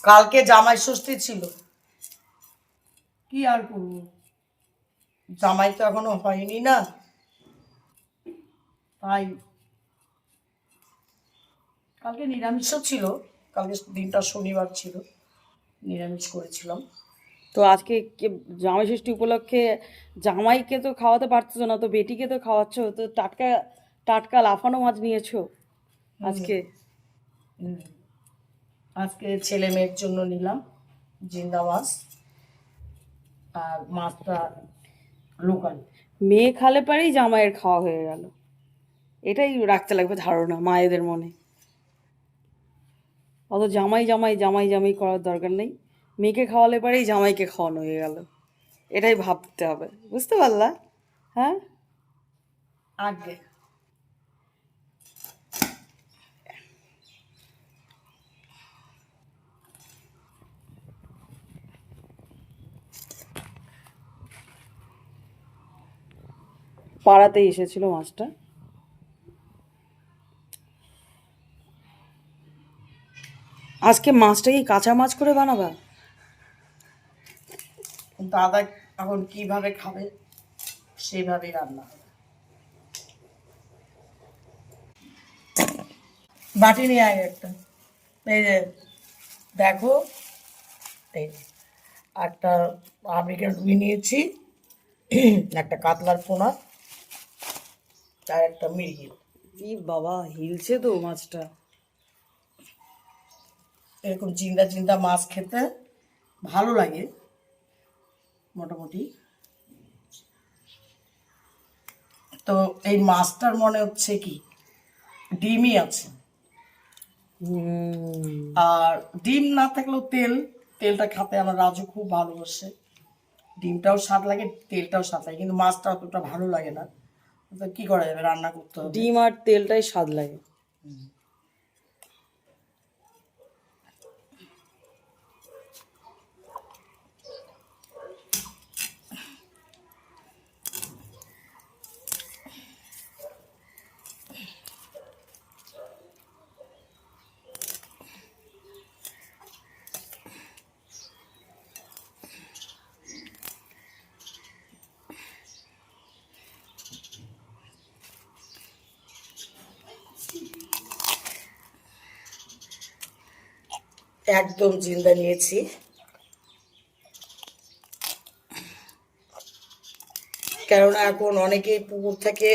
কালকে জামাই ষষ্ঠী ছিল, কি আর করবো, জামাই তো এখনো হয়নি না, তাই কালকে নিরামিষও ছিল। কালকে দিনটা শনিবার ছিল, নিরামিষ করেছিলাম। তো আজকে জামাই ষষ্ঠী উপলক্ষে জামাইকে তো খাওয়াতে পারছো না, তো বেটিকে তো খাওয়াচ্ছ, তো টাটকা টাটকা লাফানো মাছ নিয়েছো আজকে। হুম, আজকে ছেলে মেয়ের জন্য নিলাম জিন্দা মাছ, আর মাছটা লোকাল। মেয়ে খালে পারেই জামাইয়ের খাওয়া হয়ে গেল, এটাই রাখতে লাগবে ধারণা মায়েদের মনে। অত জামাই জামাই জামাই জামাই করার দরকার নেই, মেয়েকে খাওয়ালে পারেই জামাইকে খাওয়ানো হয়ে গেল, এটাই ভাবতে হবে, বুঝতে পারলা? হ্যাঁ। আগে পাড়াতেই এসেছিল মাছটা। আজকে মাছটা কি কাঁচা মাছ করে বানাবা? দাদা এখন কিভাবে খাবে সেইভাবেই রান্না হবে। বাটি নিয়ে আয় একটা, এই যে দেখো, এই যে একটা আমেরিকান রুই নিয়েছি, একটা কাতলার পোনা, আর একটা মিরগেল। ই বাবা, হিলছে তো মাছটা। এরকম জিন্দা জিন্দা মাছ খেতে ভালো লাগে মোটামুটি। তো এই মাছটার মনে হচ্ছে কি ডিমই আছে, আর ডিম না থাকলেও তেলটা খেতে আমার রাজু খুব ভালোবাসে। ডিমটাও স্বাদ লাগে, তেলটাও স্বাদ লাগে, কিন্তু মাছটা অতটা ভালো লাগে না। তো কি করা যাবে, রান্না করতে হবে। ডিম আর তেলটাই স্বাদ লাগে। একদম জিন্দা নিয়েছি, কেননা এখন অনেকেই পুকুর থেকে